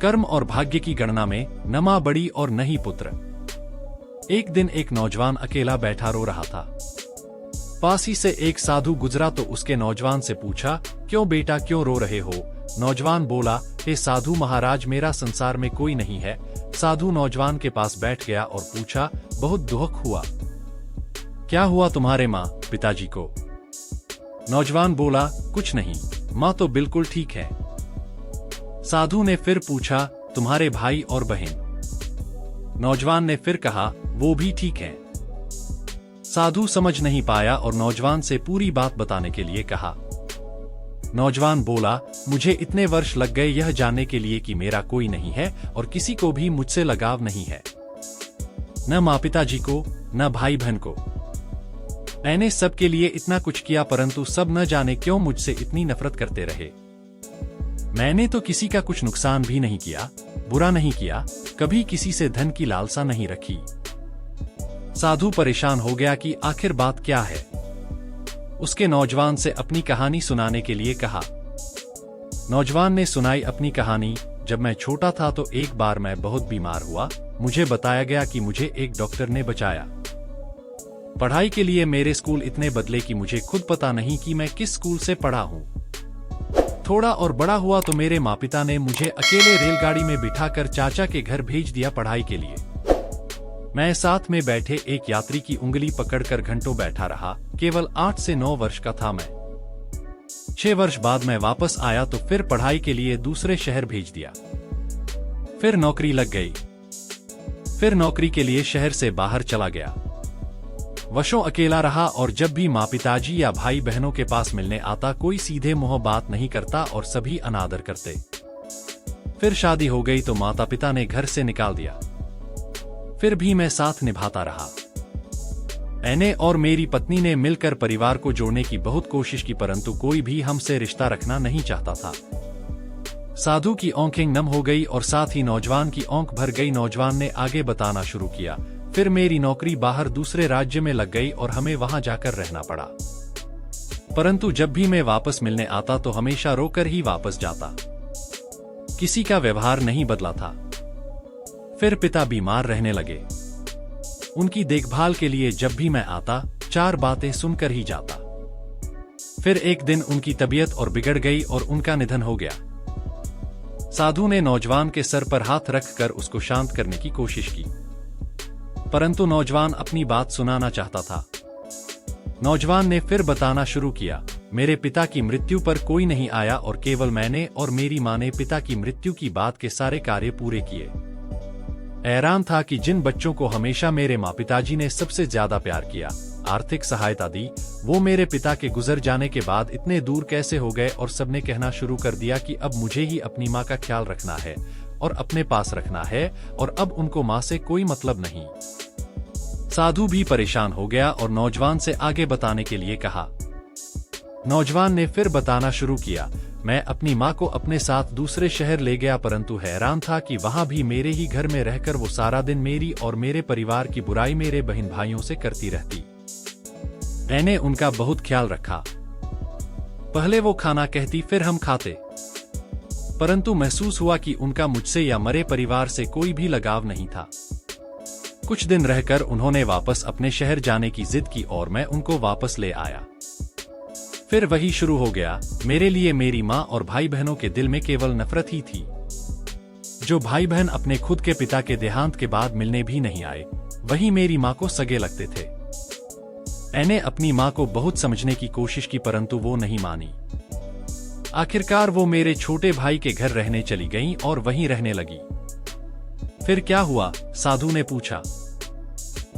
कर्म और भाग्य की गणना में न मां बड़ी और न ही पुत्र। एक दिन एक नौजवान अकेला बैठा रो रहा था। पास ही से एक साधु गुजरा तो उसके नौजवान से पूछा, क्यों बेटा क्यों रो रहे हो? नौजवान बोला, हे साधु महाराज, मेरा संसार में कोई नहीं है। साधु नौजवान के पास बैठ गया और पूछा, बहुत दुख हुआ। क्या हुआ तुम्हारे माँ पिताजी को? नौजवान बोला, कुछ नहीं, माँ तो बिल्कुल ठीक है। साधु ने फिर पूछा, तुम्हारे भाई और बहन? नौजवान ने फिर कहा, वो भी ठीक है। साधु समझ नहीं पाया और नौजवान से पूरी बात बताने के लिए कहा। नौजवान बोला, मुझे इतने वर्ष लग गए यह जानने के लिए कि मेरा कोई नहीं है और किसी को भी मुझसे लगाव नहीं है, न माँ पिताजी को न भाई बहन को। मैंने सबके लिए इतना कुछ किया परंतु सब न जाने क्यों मुझसे इतनी नफरत करते रहे। मैंने तो किसी का कुछ नुकसान भी नहीं किया, बुरा नहीं किया, कभी किसी से धन की लालसा नहीं रखी। साधु परेशान हो गया कि आखिर बात क्या है। उसके नौजवान से अपनी कहानी सुनाने के लिए कहा। नौजवान ने सुनाई अपनी कहानी। जब मैं छोटा था तो एक बार मैं बहुत बीमार हुआ। मुझे बताया गया कि मुझे एक डॉक्टर ने बचाया। पढ़ाई के लिए मेरे स्कूल इतने बदले कि मुझे खुद पता नहीं कि मैं किस स्कूल से पढ़ा हूँ। थोड़ा और बड़ा हुआ तो मेरे माँ पिता ने मुझे अकेले रेलगाड़ी में बिठाकर चाचा के घर भेज दिया पढ़ाई के लिए। मैं साथ में बैठे एक यात्री की उंगली पकड़कर घंटों बैठा रहा। केवल 8 से 9 वर्ष का था मैं। 6 वर्ष बाद मैं वापस आया तो फिर पढ़ाई के लिए दूसरे शहर भेज दिया। फिर नौकरी लग गई। फिर नौकरी के लिए शहर से बाहर चला गया। वर्षों अकेला रहा और जब भी माँ पिताजी या भाई बहनों के पास मिलने आता कोई सीधे मुंह बात नहीं करता और सभी अनादर करते। फिर शादी हो गई तो माता पिता ने घर से निकाल दिया। फिर भी मैं साथ निभाता रहा। मैंने और मेरी पत्नी ने मिलकर परिवार को जोड़ने की बहुत कोशिश की परंतु कोई भी हमसे रिश्ता रखना नहीं चाहता था। साधु की आंखें नम हो गई और साथ ही नौजवान की आंख भर गई। नौजवान ने आगे बताना शुरू किया। फिर मेरी नौकरी बाहर दूसरे राज्य में लग गई और हमें वहां जाकर रहना पड़ा। परंतु जब भी मैं वापस मिलने आता तो हमेशा रोकर ही वापस जाता। किसी का व्यवहार नहीं बदला था। फिर पिता बीमार रहने लगे। उनकी देखभाल के लिए जब भी मैं आता 4 बातें सुनकर ही जाता। फिर एक दिन उनकी तबीयत और बिगड़ गई और उनका निधन हो गया। साधु ने नौजवान के सर पर हाथ रखकर उसको शांत करने की कोशिश की परंतु नौजवान अपनी बात सुनाना चाहता था। नौजवान ने फिर बताना शुरू किया, मेरे पिता की मृत्यु पर कोई नहीं आया और केवल मैंने और मेरी मां ने पिता की मृत्यु की बात के सारे कार्य पूरे किए। हैरान था कि जिन बच्चों को हमेशा मेरे माँ पिताजी ने सबसे ज्यादा प्यार किया, आर्थिक सहायता दी, वो मेरे पिता के गुजर जाने के बाद इतने दूर कैसे हो गए और सबने कहना शुरू कर दिया कि अब मुझे ही अपनी माँ का ख्याल रखना है और अपने पास रखना है और अब उनको माँ से कोई मतलब नहीं। साधु भी परेशान हो गया और नौजवान से आगे बताने के लिए कहा। नौजवान ने फिर बताना शुरू किया, मैं अपनी माँ को अपने साथ दूसरे शहर ले गया परंतु हैरान था कि वहां भी मेरे ही घर में रहकर वो सारा दिन मेरी और मेरे परिवार की बुराई मेरे बहन भाइयों से करती रहती। मैंने उनका बहुत ख्याल रखा। पहले वो खाना कहती फिर हम खाते, परंतु महसूस हुआ कि उनका मुझसे या मरे परिवार से कोई भी लगाव नहीं था। कुछ दिन रहकर उन्होंने वापस अपने शहर जाने की जिद की और मैं उनको वापस ले आया। फिर वही शुरू हो गया। मेरे लिए मेरी माँ और भाई बहनों के दिल में केवल नफरत ही थी। जो भाई बहन अपने खुद के पिता के देहांत के बाद मिलने भी नहीं आए, वही मेरी माँ को सगे लगते थे। मैंने अपनी माँ को बहुत समझने की कोशिश की परंतु वो नहीं मानी। आखिरकार वो मेरे छोटे भाई के घर रहने चली गईं और वहीं रहने लगी। फिर क्या हुआ? साधु ने पूछा।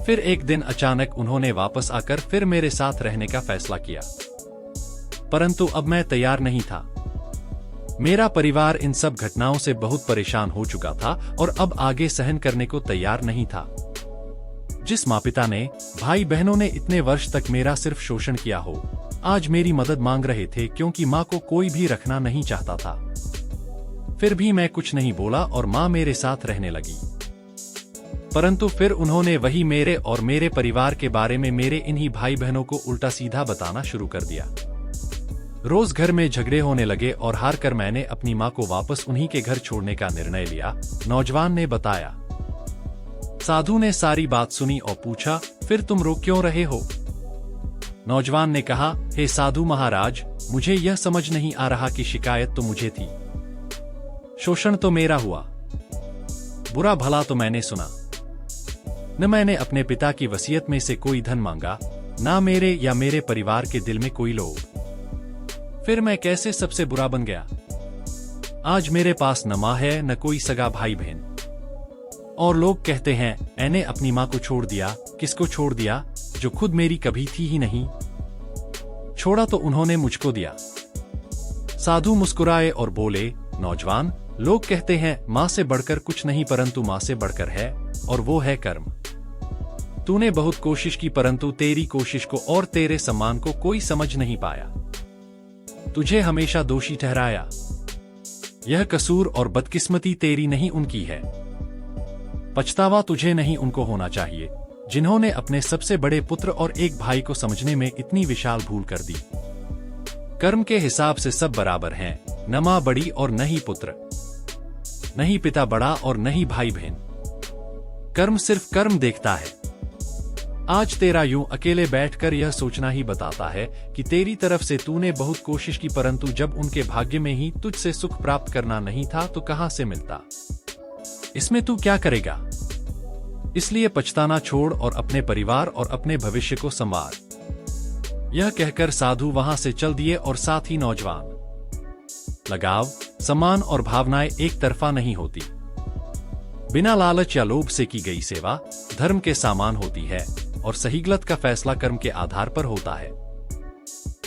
फिर एक दिन अचानक उन्होंने वापस आकर फिर मेरे साथ रहने का फैसला किया, परंतु अब मैं तैयार नहीं था। मेरा परिवार इन सब घटनाओं से बहुत परेशान हो चुका था और अब आगे सहन करने को तैयार नहीं था। जिस माँ पिता ने, भाई बहनों ने इतने वर्ष तक मेरा सिर्फ शोषण किया हो, आज मेरी मदद मांग रहे थे क्योंकि माँ को कोई भी रखना नहीं चाहता था। फिर भी मैं कुछ नहीं बोला और माँ मेरे साथ रहने लगी। परंतु फिर उन्होंने वही मेरे और मेरे परिवार के बारे में मेरे इन्हीं भाई बहनों को उल्टा सीधा बताना शुरू कर दिया। रोज घर में झगड़े होने लगे और हार कर मैंने अपनी माँ को वापस उन्हीं के घर छोड़ने का निर्णय लिया, नौजवान ने बताया। साधु ने सारी बात सुनी और पूछा, फिर तुम रो क्यों रहे हो? नौजवान ने कहा, हे साधु महाराज, मुझे यह समझ नहीं आ रहा कि शिकायत तो मुझे थी, शोषण तो मेरा हुआ, बुरा भला तो मैंने सुना। न मैंने अपने पिता की वसीयत में से कोई धन मांगा, ना मेरे या मेरे परिवार के दिल में कोई लोभ। फिर मैं कैसे सबसे बुरा बन गया? आज मेरे पास न मां है न कोई सगा भाई बहन, और लोग कहते हैं मैंने अपनी मां को छोड़ दिया। किसको छोड़ दिया? जो खुद मेरी कभी थी ही नहीं। छोड़ा तो उन्होंने मुझको दिया। साधु मुस्कुराए और बोले, नौजवान, लोग कहते हैं मां से बढ़कर कुछ नहीं, परंतु मां से बढ़कर है, और वो है कर्म। तूने बहुत कोशिश की, परंतु तेरी कोशिश को और तेरे सम्मान को कोई समझ नहीं पाया। तुझे हमेशा दोषी ठहराया। यह कसूर और बदकिस्मती तेरी नहीं, उनकी है। पछतावा तुझे नहीं, उनको होना चाहिए, जिन्होंने अपने सबसे बड़े पुत्र और एक भाई को समझने में इतनी विशाल भूल कर दी। कर्म के हिसाब से सब बराबर हैं, न मां बड़ी और न ही पुत्र, नहीं पिता बड़ा और नहीं भाई बहन। कर्म सिर्फ कर्म देखता है। आज तेरा यूं अकेले बैठकर यह सोचना ही बताता है कि तेरी तरफ से तूने बहुत कोशिश की, परंतु जब उनके भाग्य में ही तुझसे सुख प्राप्त करना नहीं था तो कहां से मिलता? इसमें तू क्या करेगा? इसलिए पछताना छोड़ और अपने परिवार और अपने भविष्य को संवार। यह कहकर साधु वहां से चल दिए और साथ ही नौजवान। लगाव, सम्मान और भावनाएं एक तरफा नहीं होती। बिना लालच या लोभ से की गई सेवा धर्म के समान होती है, और सही गलत का फैसला कर्म के आधार पर होता है।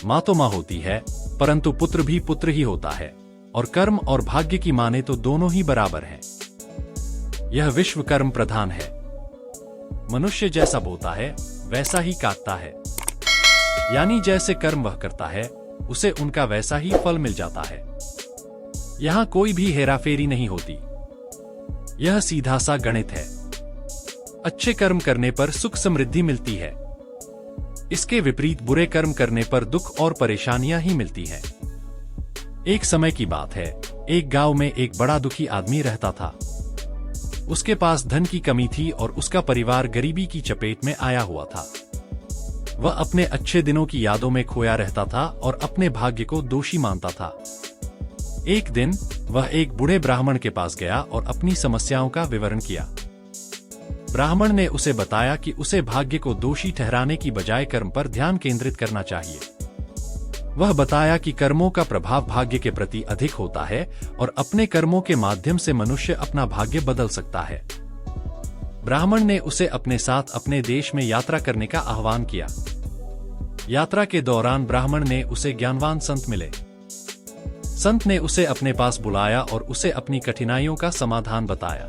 मां तो मां होती है, परंतु पुत्र भी पुत्र ही होता है, और कर्म और भाग्य की माने तो दोनों ही बराबर हैं। यह विश्व कर्म प्रधान है। मनुष्य जैसा बोता है वैसा ही काटता है, यानी जैसे कर्म वह करता है उसे उनका वैसा ही फल मिल जाता है। यहां कोई भी हेराफेरी नहीं होती। यह सीधा सा गणित है। अच्छे कर्म करने पर सुख समृद्धि मिलती है। इसके विपरीत बुरे कर्म करने पर दुख और परेशानियां ही मिलती हैं। एक समय की बात है, एक गांव में एक बड़ा दुखी आदमी रहता था। उसके पास धन की कमी थी और उसका परिवार गरीबी की चपेट में आया हुआ था। वह अपने अच्छे दिनों की यादों में खोया रहता था और अपने भाग्य को दोषी मानता था। एक दिन वह एक बूढ़े ब्राह्मण के पास गया और अपनी समस्याओं का विवरण किया। ब्राह्मण ने उसे बताया कि उसे भाग्य को दोषी ठहराने की बजाय कर्म पर ध्यान केंद्रित करना चाहिए। वह बताया कि कर्मों का प्रभाव भाग्य के प्रति अधिक होता है और अपने कर्मों के माध्यम से मनुष्य अपना भाग्य बदल सकता है। ब्राह्मण ने उसे अपने साथ अपने देश में यात्रा करने का आह्वान किया। यात्रा के दौरान ब्राह्मण ने उसे ज्ञानवान संत मिले। संत ने उसे अपने पास बुलाया और उसे अपनी कठिनाइयों का समाधान बताया।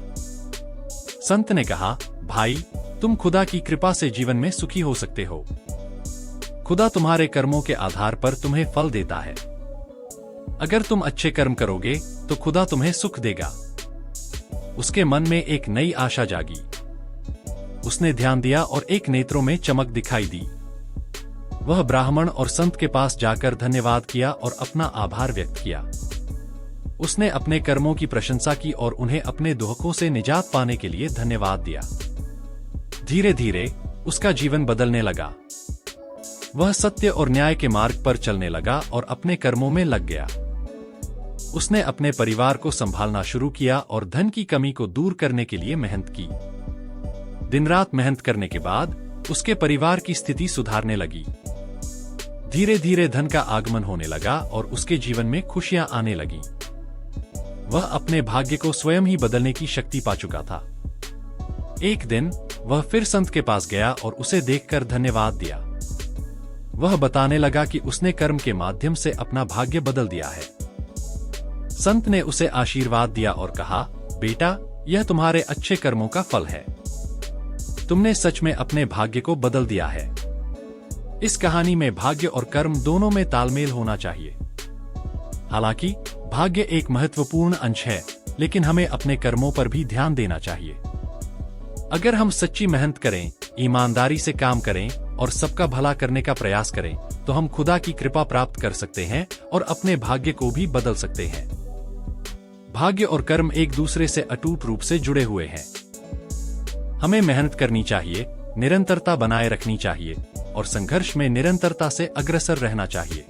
संत ने कहा, भाई, तुम खुदा की कृपा से जीवन में सुखी हो सकते हो। खुदा तुम्हारे कर्मों के आधार पर तुम्हें फल देता है। अगर तुम अच्छे कर्म करोगे तो खुदा तुम्हें सुख देगा। उसके मन में एक नई आशा जागी। उसने ध्यान दिया और एक नेत्रों में चमक दिखाई दी। वह ब्राह्मण और संत के पास जाकर धन्यवाद किया और अपना आभार व्यक्त किया। उसने अपने कर्मों की प्रशंसा की और उन्हें अपने दुखों से निजात पाने के लिए धन्यवाद दिया। धीरे धीरे उसका जीवन बदलने लगा। वह सत्य और न्याय के मार्ग पर चलने लगा और अपने कर्मों में लग गया। उसने अपने परिवार को संभालना शुरू किया और धन की कमी को दूर करने के लिए मेहनत की। दिन रात मेहनत करने के बाद उसके परिवार की स्थिति सुधारने लगी। धीरे धीरे धन का आगमन होने लगा और उसके जीवन में खुशियां आने लगी। वह अपने भाग्य को स्वयं ही बदलने की शक्ति पा चुका था। एक दिन वह फिर संत के पास गया और उसे देखकर धन्यवाद दिया। वह बताने लगा कि उसने कर्म के माध्यम से अपना भाग्य बदल दिया है। संत ने उसे आशीर्वाद दिया और कहा, बेटा, यह तुम्हारे अच्छे कर्मों का फल है। तुमने सच में अपने भाग्य को बदल दिया है। इस कहानी में भाग्य और कर्म दोनों में तालमेल होना चाहिए। हालांकि भाग्य एक महत्वपूर्ण अंश है, लेकिन हमें अपने कर्मों पर भी ध्यान देना चाहिए। अगर हम सच्ची मेहनत करें, ईमानदारी से काम करें और सबका भला करने का प्रयास करें तो हम खुदा की कृपा प्राप्त कर सकते हैं और अपने भाग्य को भी बदल सकते हैं। भाग्य और कर्म एक दूसरे से अटूट रूप से जुड़े हुए हैं। हमें मेहनत करनी चाहिए, निरंतरता बनाए रखनी चाहिए और संघर्ष में निरंतरता से अग्रसर रहना चाहिए।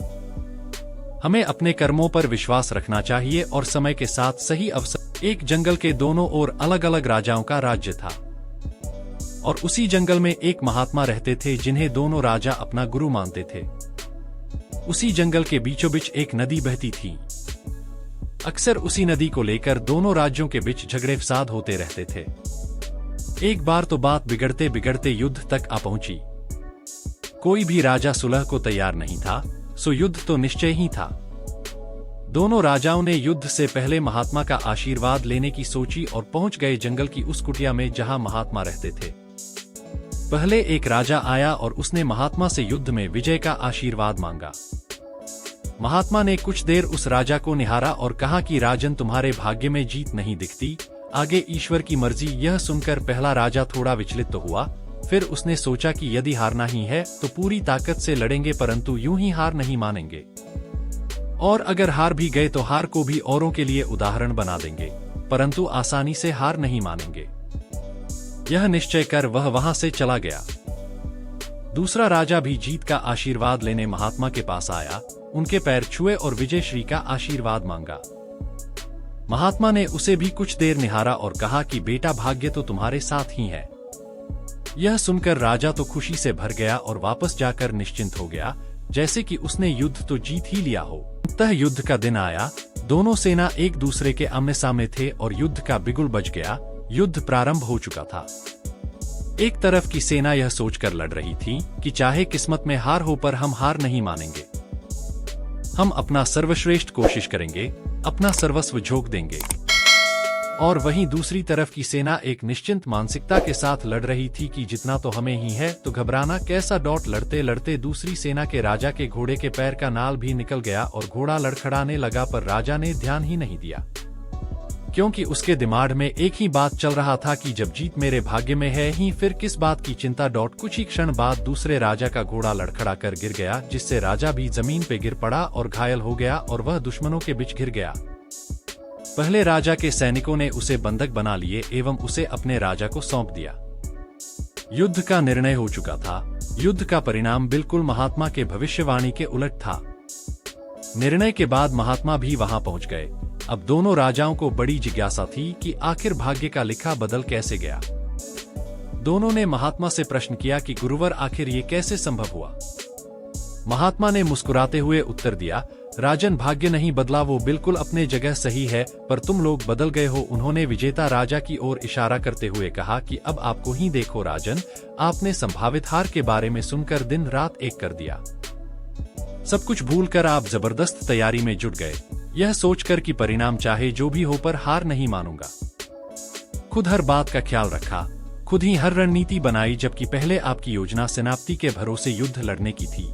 हमें अपने कर्मों पर विश्वास रखना चाहिए और समय के साथ सही अवसर। एक जंगल के दोनों ओर अलग अलग राजाओं का राज्य था और उसी जंगल में एक महात्मा रहते थे जिन्हें दोनों राजा अपना गुरु मानते थे। उसी जंगल के बीचों बीच एक नदी बहती थी। अक्सर उसी नदी को लेकर दोनों राज्यों के बीच झगड़े फसाद होते रहते थे। एक बार तो बात बिगड़ते बिगड़ते युद्ध तक आ पहुंची। कोई भी राजा सुलह को तैयार नहीं था, सो युद्ध तो निश्चय ही था। दोनों राजाओं ने युद्ध से पहले महात्मा का आशीर्वाद लेने की सोची और पहुंच गए जंगल की उस कुटिया में जहां महात्मा रहते थे। पहले एक राजा आया और उसने महात्मा से युद्ध में विजय का आशीर्वाद मांगा। महात्मा ने कुछ देर उस राजा को निहारा और कहा कि राजन, तुम्हारे भाग्य में जीत नहीं दिखती, आगे ईश्वर की मर्जी। यह सुनकर पहला राजा थोड़ा विचलित तो हुआ, फिर उसने सोचा कि यदि हारना ही है तो पूरी ताकत से लड़ेंगे, परंतु यूं ही हार नहीं मानेंगे, और अगर हार भी गए तो हार को भी औरों के लिए उदाहरण बना देंगे, परंतु आसानी से हार नहीं मानेंगे। यह निश्चय कर वह वहां से चला गया। दूसरा राजा भी जीत का आशीर्वाद लेने महात्मा के पास आया, उनके पैर छुए और विजयश्री का आशीर्वाद मांगा। महात्मा ने उसे भी कुछ देर निहारा और कहा कि बेटा, भाग्य तो तुम्हारे साथ ही है। यह सुनकर राजा तो खुशी से भर गया और वापस जाकर निश्चिंत हो गया, जैसे कि उसने युद्ध तो जीत ही लिया हो। अंततः युद्ध का दिन आया। दोनों सेना एक दूसरे के आमने सामने थे और युद्ध का बिगुल बज गया। युद्ध प्रारंभ हो चुका था। एक तरफ की सेना यह सोचकर लड़ रही थी कि चाहे किस्मत में हार हो पर हम हार नहीं मानेंगे, हम अपना सर्वश्रेष्ठ कोशिश करेंगे, अपना सर्वस्व झोंक देंगे। और वहीं दूसरी तरफ की सेना एक निश्चिंत मानसिकता के साथ लड़ रही थी कि जितना तो हमें ही है, तो घबराना कैसा। लड़ते लड़ते दूसरी सेना के राजा के घोड़े के पैर का नाल भी निकल गया और घोड़ा लड़खड़ाने लगा, पर राजा ने ध्यान ही नहीं दिया, क्योंकि उसके दिमाग में एक ही बात चल रहा था कि जब जीत मेरे भाग्य में है ही फिर किस बात की चिंता। कुछ ही क्षण बाद दूसरे राजा का घोड़ा लड़खड़ा कर गिर गया, जिससे राजा भी जमीन पे गिर पड़ा और घायल हो गया और वह दुश्मनों के बीच घिर गया। पहले राजा के सैनिकों ने उसे बंधक बना लिए एवं उसे अपने राजा को सौंप दिया। युद्ध का निर्णय हो चुका था। युद्ध का परिणाम बिल्कुल महात्मा के भविष्यवाणी के उलट था। निर्णय के बाद महात्मा भी वहां पहुंच गए। अब दोनों राजाओं को बड़ी जिज्ञासा थी कि आखिर भाग्य का लिखा बदल कैसे गया। दोनों ने महात्मा से प्रश्न किया कि गुरुवर, आखिर ये कैसे संभव हुआ। महात्मा ने मुस्कुराते हुए उत्तर दिया, राजन, भाग्य नहीं बदला, वो बिल्कुल अपने जगह सही है, पर तुम लोग बदल गए हो। उन्होंने विजेता राजा की ओर इशारा करते हुए कहा कि अब आपको ही देखो राजन, आपने संभावित हार के बारे में सुनकर दिन रात एक कर दिया। सब कुछ भूलकर आप जबरदस्त तैयारी में जुट गए, यह सोचकर कि परिणाम चाहे जो भी हो पर हार नहीं मानूंगा। खुद हर बात का ख्याल रखा, खुद ही हर रणनीति बनाई, जबकि पहले आपकी योजना सेनापति के भरोसे युद्ध लड़ने की थी।